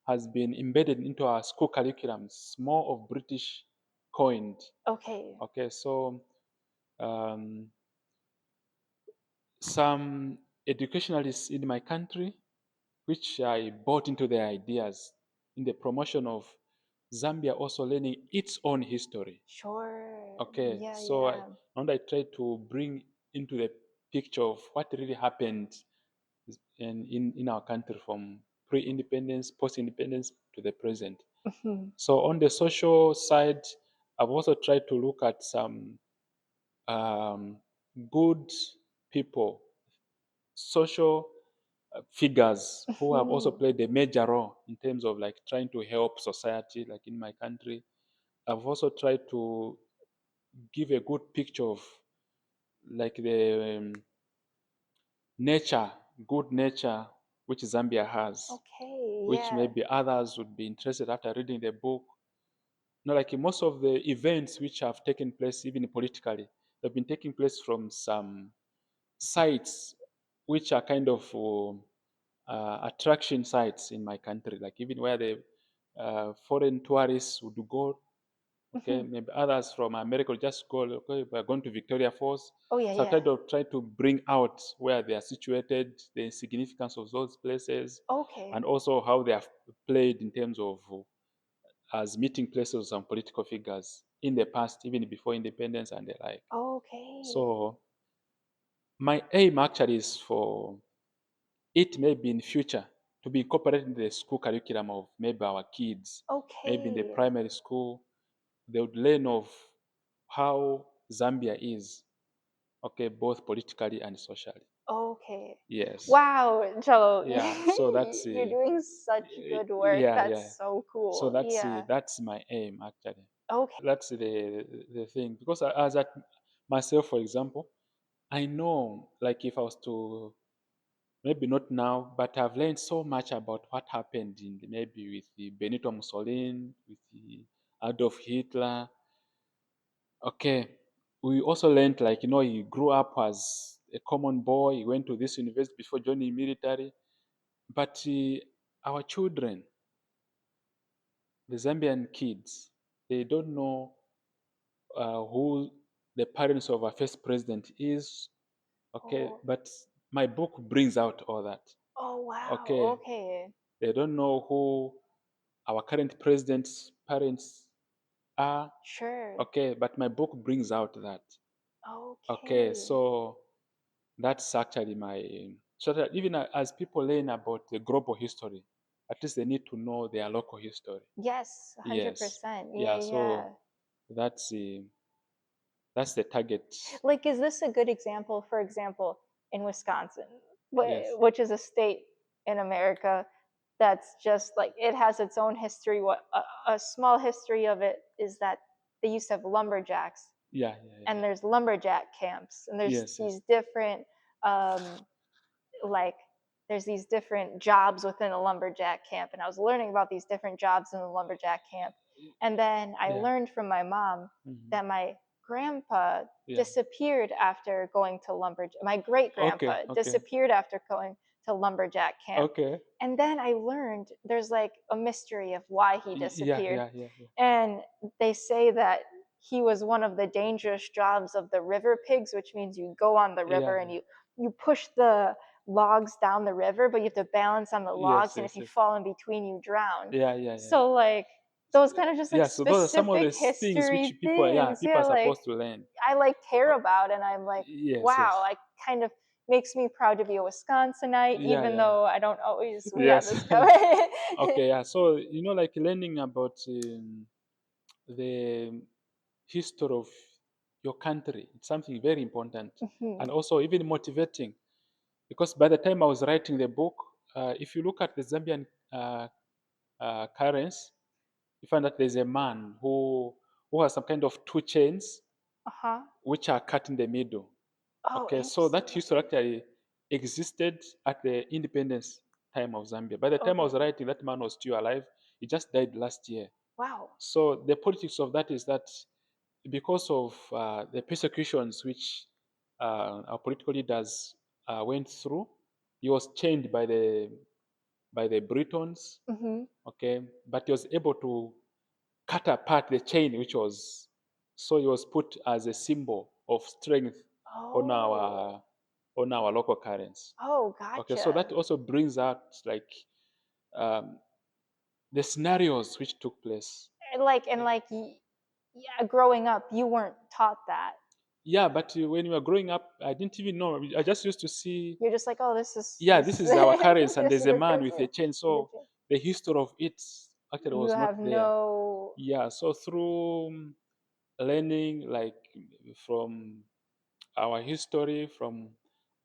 has been embedded into our school curriculums, more of British coined. Okay. Okay, so um, some educationalists in my country, which I bought into their ideas in the promotion of Zambia also learning its own history. Sure. Okay, Yeah, so yeah. and I try to bring into the picture of what really happened in our country from pre-independence, post-independence to the present. Mhm. So on the social side, I've also tried to look at some good people, social. figures who have also Mhm. played a major role in terms of like trying to help society, like in my country. I've also tried to give a good picture of like the nature, good nature, which Zambia has, Okay, which yeah. maybe others would be interested after reading the book. Like most of the events which have taken place, even politically, they've been taking place from some sites which are kind of attraction sites in my country, like even where the foreign tourists would go. Okay, Mhm. maybe others from America will just go. Okay, we're going to Victoria Falls. Oh, yeah, So I yeah. try to bring out where they are situated, the significance of those places, Okay. and also how they have played in terms of as meeting places of some political figures in the past, even before independence and the like. Okay. So my aim actually is for it maybe in future to be incorporated in the school curriculum of maybe our kids, maybe in the Okay. primary school, they would learn of how Zambia is, okay, both politically and socially. Okay. Yes. Wow, Cello, Yeah. So that's you're doing such good work. yeah, yeah. That's so So cool. Yeah. that's my aim actually. Okay. That's the thing because as at myself, for example, I know like if I was to maybe not now, but I've learned so much about what happened in maybe with the Benito Mussolini, with the Adolf Hitler. Okay, we also learned like he grew up as a common boy. He went to this university before joining military. But our children, the Zambian kids, they don't know who the parents of our first president is. Okay, Oh. but my book brings out all that. Oh, wow. Okay, Okay. they don't know who our current president's parents are. Sure. Okay, but my book brings out that. Okay, Okay. so that's actually my so that even as people learn about the global history, at least they need to know their local history. Yes, Yes, 100%. Yeah, yeah. yeah. So that's the that's the target. Like, is this a good example? For example, in Wisconsin, Yes. which is a state in America that's just like it has its own history. What a small history of it is that they used to have lumberjacks, Yeah, yeah, yeah, and yeah. there's lumberjack camps, and there's Yes, yes. these different um, like there's these different jobs within a lumberjack camp, and I was learning about these different jobs in the lumberjack camp, and then I Yeah. learned from my mom Hmm. that my grandpa Yeah. disappeared after going to lumberjack. My great Okay, grandpa okay, disappeared after going to lumberjack camp, okay. and then I learned there's like a mystery of why he Yeah, disappeared, yeah, yeah, yeah. and they say that he was one of the dangerous jobs of the river pigs, which means you go on the Yeah, river and yeah. you push the logs down the river, but you have to balance on the Yes, logs, and if yes, you yes. fall in between, you drown. Yeah, yeah, yeah. So like those kind of just like Yeah, so those are some of the specific things which history people, yeah, things, people yeah, are like supposed to learn. I like care Oh, about, and I'm like, yes, wow, yes. I kind of makes me proud to be a Wisconsinite, Yeah, even yeah. though I don't always we have Yes. this covered. Okay, yeah. So, like learning about the history of your country, it's something very important Mhm. and also even motivating. Because by the time I was writing the book, if you look at the Zambian currency, you find that there's a man who has some kind of two chains Uh-huh. which are cut in the middle. Oh, Okay, so that interesting. history Okay. actually existed at the independence time of Zambia. By the time I was Okay. writing, that man was still alive. He just died last year. Wow. So the politics of that is that because of the persecutions which our political leaders went through, he was chained by the Britons. Mhm. Okay, but he was able to cut apart the chain, which was so he was put as a symbol of strength on Oh. our on our local currency. Oh, Okay, so that gotcha. also brings out like um, the scenarios which took place. Yeah, growing up, you weren't taught that. Yeah, but when we were growing up, I didn't even know. I just used to see, You're just like, oh, this is yeah, this this is our currency, and this there's is a the man curse. with Yeah. a chain. The So the history of it actually You was not have there. no. Yeah, so through learning like from our history, from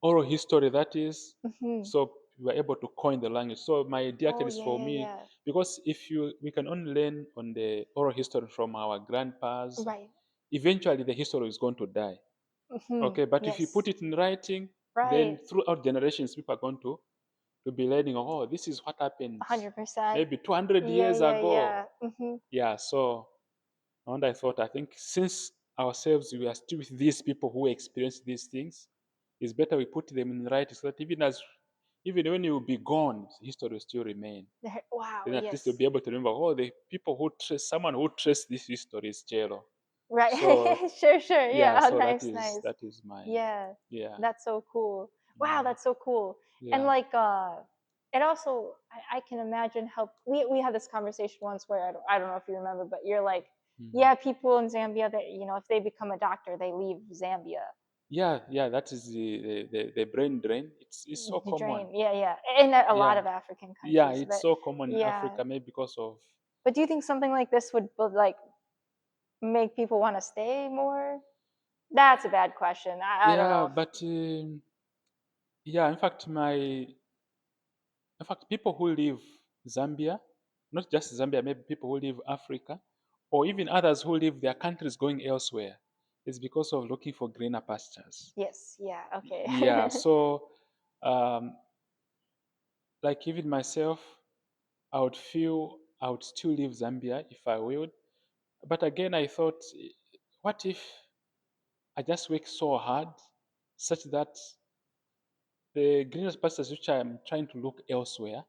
oral history, that is. Mhm. So were able to coin the language. So my idea Oh actually is yeah, for yeah, me, yeah. because if you we can only learn on the oral history from our grandpas, Right. eventually the history is going to die. Hmm. Okay, but if you put Yes. it in writing, then Right. throughout generations, people are going to be learning. Oh, this is what happened 100%. maybe 200 Yeah, years yeah, ago. yeah. Hmm. Yeah, so and I thought, I think since ourselves we are still with these people who experience these things, it's better we put them in writing so that even when you will be gone, history will still remain. Wow. Then at least you'll Yes. be able to remember, oh, the people who trace someone who traced this history is Chello. So Right. Sure, sure. yeah, Yeah. so that Nice, is nice. that is my Yeah. yeah. That's so cool. Wow, Mm, that's so cool. And yeah. like it also I can imagine how we had this conversation once where I don't know if you remember, but you're like, Mm. yeah, people in Zambia that if they become a doctor, they leave Zambia. Yeah, yeah, that is the brain drain. It's so The common. drain. Yeah, yeah. In a lot Yeah. of African Yeah, countries. it's But so common in yeah. Africa, maybe because of But do you think something like this would like make people want to stay more? That's a bad question. I don't yeah, know. but yeah, in fact, people who leave Zambia, not just Zambia, maybe people who leave Africa, or even others who leave their countries going elsewhere, is because of looking for greener pastures. Yes. Yeah. Yeah, Okay. so um, like even myself, I would feel I would still leave Zambia if I would. But again, I thought, what if I just work so hard such that the greener pastures which I'm trying to look elsewhere,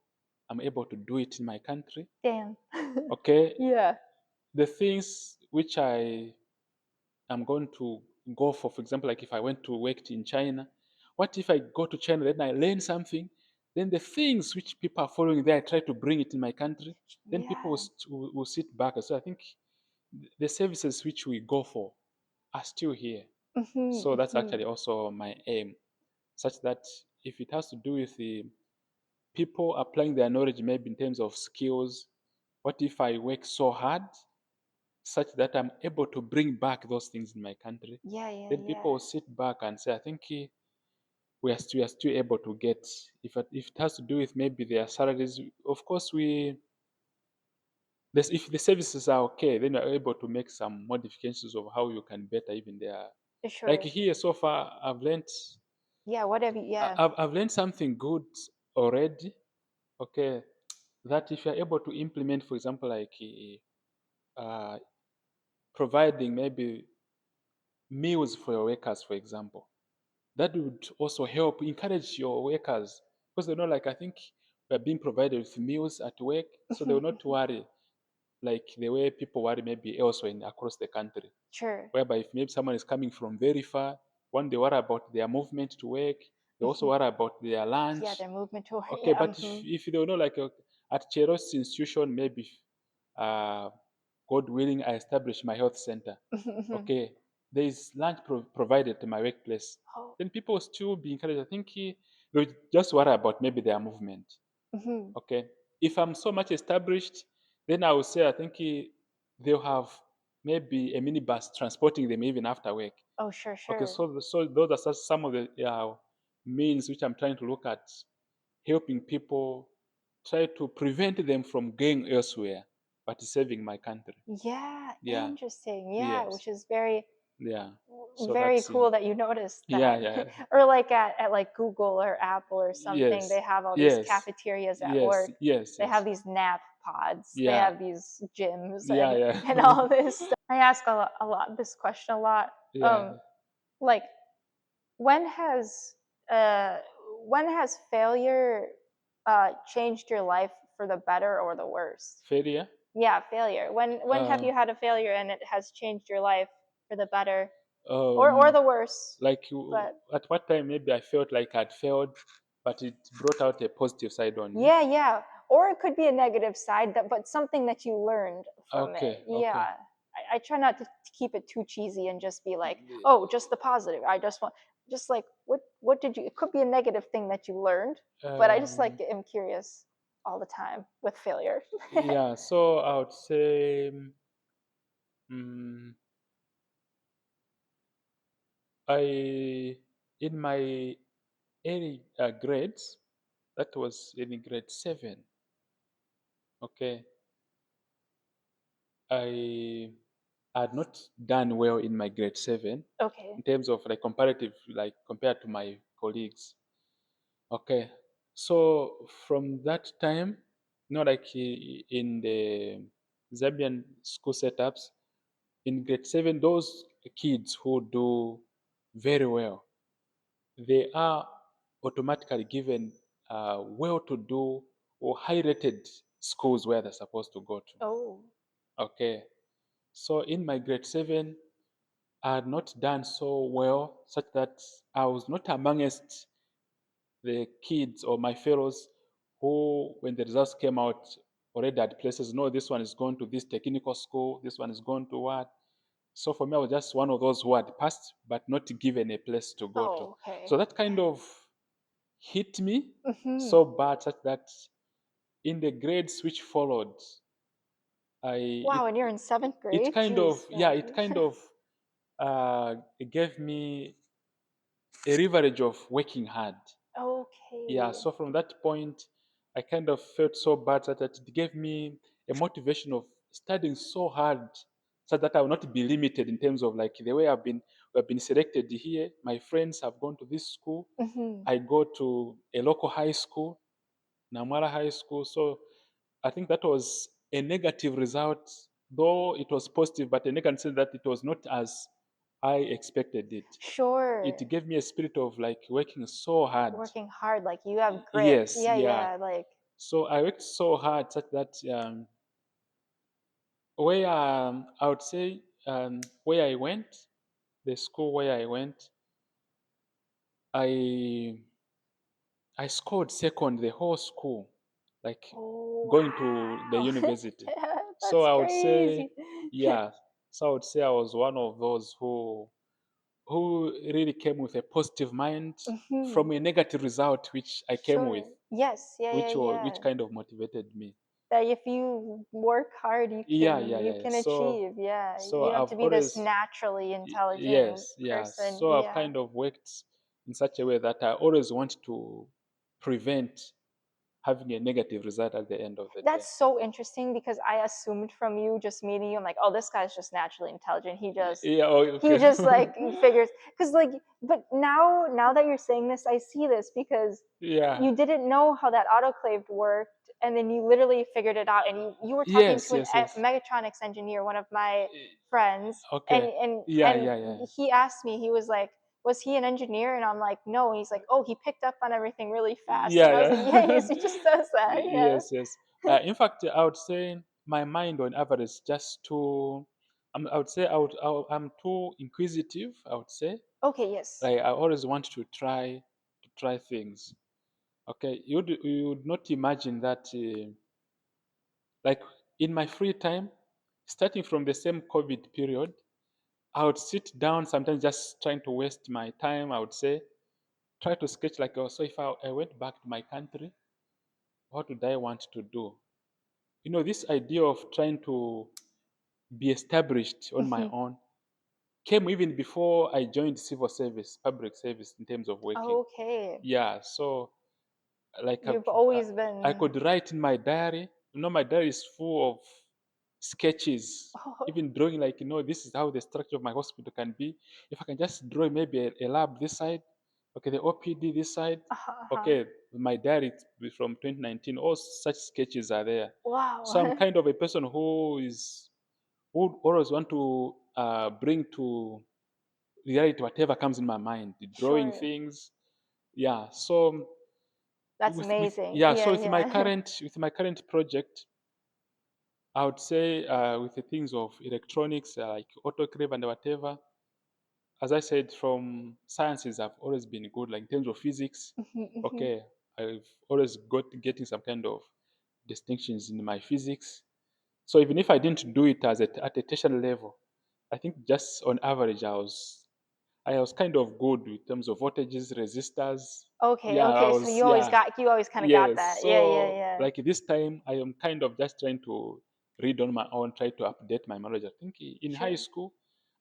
I'm able to do it in my country. Damn. Okay, Yeah. the things which I am going to go for example, like if I went to work in China, what if I go to China, then I learn something, then the things which people are following there, I try to bring it in my country, then people Yeah. will sit back. So I think the services which we go for are still here. Mhm. So that's Mhm. actually also my aim, such that if it has to do with the people applying their knowledge, maybe in terms of skills, what if I work so hard such that I'm able to bring back those things in my country? Yeah, yeah, Then people yeah. will sit back and say, I think we are still able to get, if it has to do with maybe their salaries, of course, if the services are okay, then you're able to make some modifications of how you can better even their, like Sure. here so far, Yeah, whatever. Yeah. I've learned something good already. Okay, that if you're able to implement, for example, like uh, providing maybe meals for your workers, for example, that would also help encourage your workers, because they know, like, I think we're being provided with meals at work, so they will not worry like the way people worry maybe elsewhere across the country, Sure. whereby if maybe someone is coming from very far, one, they worry about their movement to work, they also worry about their Yeah, lunch. their movement to Okay, yeah. but if they know, like, at Chero's institution, maybe, uh, God willing, I establish my health center. Okay, there is lunch provided to my workplace. Oh. Then people will still be encouraged. I think they just worry about maybe their movement. Mhm. Okay, if I'm so much established, then I would say I think they'll have maybe a minibus transporting them even after work. Oh, sure, Okay, sure. so those are some of the means which I'm trying to look at, helping people, try to prevent them from going elsewhere, but saving my country. Yeah, Yeah. interesting. Yeah, Yes. which is very Yeah. So very that's cool that you noticed yeah, that. yeah. Or like at like Google or Apple or something, Yes. they have all these Yes. cafeterias at Yes. work. Yes. They have Yes. these nap pods. They Yeah. have these gyms Yeah. and Yeah. and all this stuff. I ask a lot this question a lot. Yeah. Um, like when has uh when has failure changed your life for the better or the worse? Failure. Yeah, failure. When have Uh, you had a failure and it has changed your life for the better or um, the worse? like But at what time maybe I felt like I'd failed, but it brought out a positive side on me. yeah, yeah. Or it could be a negative side that but something that you learned from it. Okay. Okay. Yeah. I try not to keep it too cheesy and just be like, oh, just the positive. I just want just like what did you it could be a negative thing that you learned, but I just like Um, am curious all the time with failure. yeah. So I would say, mm, I in my early grades, That was in grade 7. Okay. I had not done well in my grade 7 Okay. in terms of like comparative, like compared to my colleagues. Okay. So from that time, like in the Zambian school setups, in grade 7, those kids who do very well, they are automatically given well to do or high rated schools where they're supposed to go to. Oh. Okay. So in my grade 7, I had not done so well, such that I was not amongst the kids or my fellows who, when the results came out, already had places. No, this one is going to this technical school, this one is going to what. So for me, I was just one of those who had passed, but not given a place to go to. Oh, okay. So that kind of hit me Hmm. so bad, such that in the grades which followed, I Wow, and you're in seventh it grade? kind of Jeez. yeah, it kind of it gave me a leverage of working hard. Yeah, Okay. so from that point, I kind of felt so bad that it gave me a motivation of studying so hard so that I will not be limited in terms of like the way we've been selected here. My friends have gone to this school. Hmm. I go to a local high school, Namara High School. So I think that was a negative result, though it was positive, but a negative sense that it was not as I expected it. Sure. It gave me a spirit of like working so hard. Working hard, like you have grit. Yes, Yeah, yeah. yeah, like. So I worked so hard such that where I would say where I went, the school where I went, I I scored second the whole school, like Oh, going to the wow. university. Yeah, So that's I would say, crazy. yeah. So I would say I was one of those who really came with a positive mind Hmm. from a negative result which I came with, Sure. Yes. Yeah, yeah, which yeah. kind of motivated me. That if you work hard, you Yeah, can yeah, you yeah, yeah. can So achieve. Yeah. so You don't have I've to be this always naturally intelligent yes, yeah. person. So I've Yeah. kind of worked in such a way that I always want to prevent having a negative result at the end of the day. That's so interesting because I assumed from you just meeting you, I'm like, oh, this guy's just naturally intelligent. Yeah, oh, He okay. just like figures because like but now that you're saying this, I see this because Yeah. you didn't know how that autoclave worked and then you literally figured it out and you were talking Yes, to an yes, yes. mechatronics engineer, one of my Eh, friends, and okay. and Yeah, and yeah, yeah. he asked me, he was like, was he an engineer? And I'm like, no. And he's like, oh, he picked up on everything really fast. Yeah, And I was like, yeah, yeah. he just does that. Yeah. Yes, yes. In fact, I would say my mind on average is just too. I would say I'm too inquisitive. I would say Okay, yes. like I always want to try things. Okay, you would not imagine that like in my free time, starting from the same COVID period, I would sit down sometimes just trying to waste my time. I would say try to sketch like oh, so if I went back to my country, what would I want to do? This idea of trying to be established on my Hmm. own came even before I joined civil service, public service in terms of working. Okay. Yeah, so like You've uh, always I been. could write in my diary. My diary is full of sketches, Oh, even drawing like this is how the structure of my hospital can be. If I can just draw maybe a lab this side, okay, the OPD this side, uh-huh. okay, my diary is from 2019. All such sketches are there. So I'm Wow. kind of a person who would always want to bring to reality whatever comes in my mind, drawing Sure. things. Yeah. So That's with amazing. yeah, so Yeah, yeah. with my current project, I would say with the things of electronics like autoclave and whatever, as I said, from sciences I've always been good, like in terms of physics. Mhm, mhm. Okay, I've always got getting some kind of distinctions in my physics. So even if I didn't do it at a tertiary level, I think just on average I was kind of good in terms of voltages, resistors. Okay, Yeah, I okay. So was yeah. you always kind of got Yes. that. Yeah, yeah, So yeah. like this time I am kind of just trying to read on my own, try to update my knowledge. I think in high Sure. school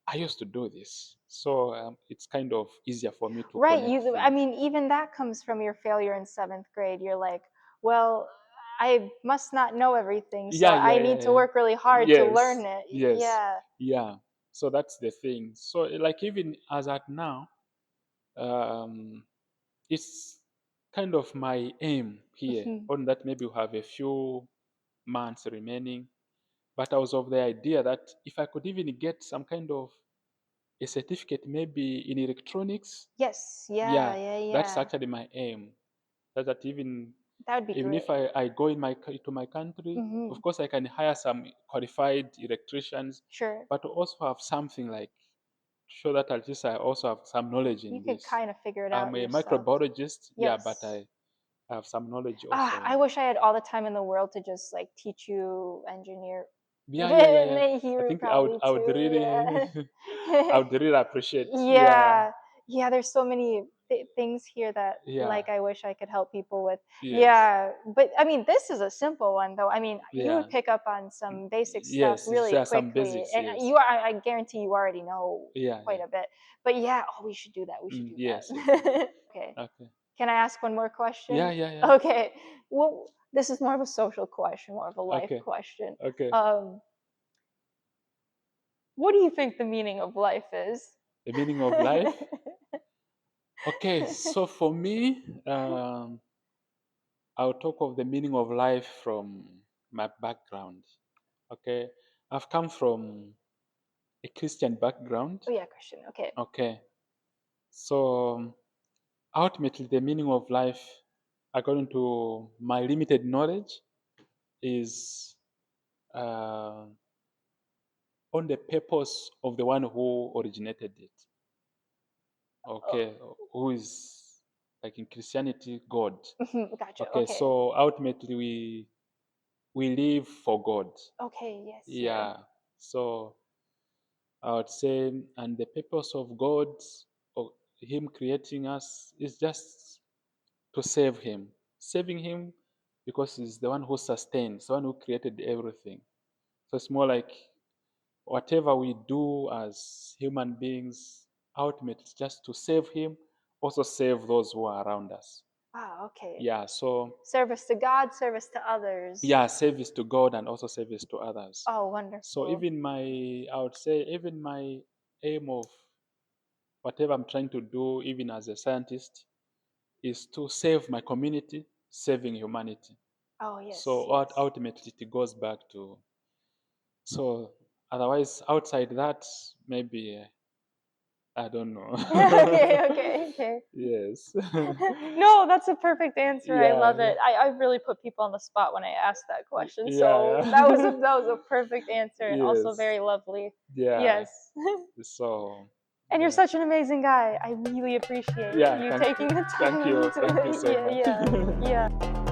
I used to do this. So it's kind of easier for me to Right. connect I things. mean, even that comes from your failure in seventh grade. You're like, well, I must not know everything, so Yeah, I yeah, need yeah, to yeah. work really hard to learn Yes, it. yes, Yeah. yeah. So that's the thing. So like even as at now, um, it's kind of my aim here. Mhm. On that, maybe we have a few months remaining. But I was of the idea that if I could even get some kind of a certificate, maybe in electronics, Yes. Yeah. yeah, Yeah. that's Yeah. actually my aim. That even That would be even if great. I go in to my country, of Hmm. course I can hire some qualified electricians, Sure. but to also have something like show that at least I also have some knowledge You in could this. kind of figure it I'm out a yourself. microbiologist, yeah, but Yes. I have some knowledge Ah, also I in. wish I had all the time in the world to just like teach you engineer. Yeah, yeah, yeah, yeah. And he I would think probably I would too. really I Yeah. would really appreciate. Yeah, Yeah. Yeah, there's so many things here that yeah, like I wish I could help people with. yes, Yeah, but I mean, this is a simple one though. I mean, you yeah, would pick up on some basic stuff yes. really There are some quickly. basics. And Yes, you are, I guarantee you already know yeah, quite yeah. a bit. But yeah, oh, we should do that. We should do Yes, yes, yes. that. Okay. Okay. Can I ask one more Yeah, question? yeah, yeah. Okay. Well, this is more of a social question, more of a life Okay, question. okay. Um, what do you think the meaning of life is? The meaning of life. Okay, so for me, I'll talk of the meaning of life from my background. Okay, I've come from a Christian background. Oh yeah, Christian. Okay. Okay, so ultimately, the meaning of life, according to my limited knowledge, is uh, on the purpose of the one who originated it. Oh, Okay, who is like in Christianity, God. gotcha. Okay, Okay. so ultimately we live for God. Okay. Yes. Yeah. Yeah. So I would say, and the purpose of God, of Him creating us, is just to save Him. Saving Him because He's the one who sustains, the one who created everything. So it's more like whatever we do as human beings, ultimately, it's just to save Him, also save those who are around us. Ah. Okay. Yeah. So Service to God, service to others. yeah, service to God and also service to others. Oh, So wonderful. even I would say, even my aim of whatever I'm trying to do, even as a scientist, is to save my community, saving humanity. Oh, yes. So Yes. ultimately, it goes back to. So otherwise, outside that, maybe I don't know. Okay. Okay. Okay. Yes. No, that's a perfect answer. I Yeah. love it. I really put people on the spot when I asked that question. Yeah. So that was a perfect answer and also Yes. very lovely. Yeah. Yes. So And you're yeah. such an amazing guy. I really appreciate Yeah. you taking the Thank time you. Thank you to so yeah, much. yeah, yeah.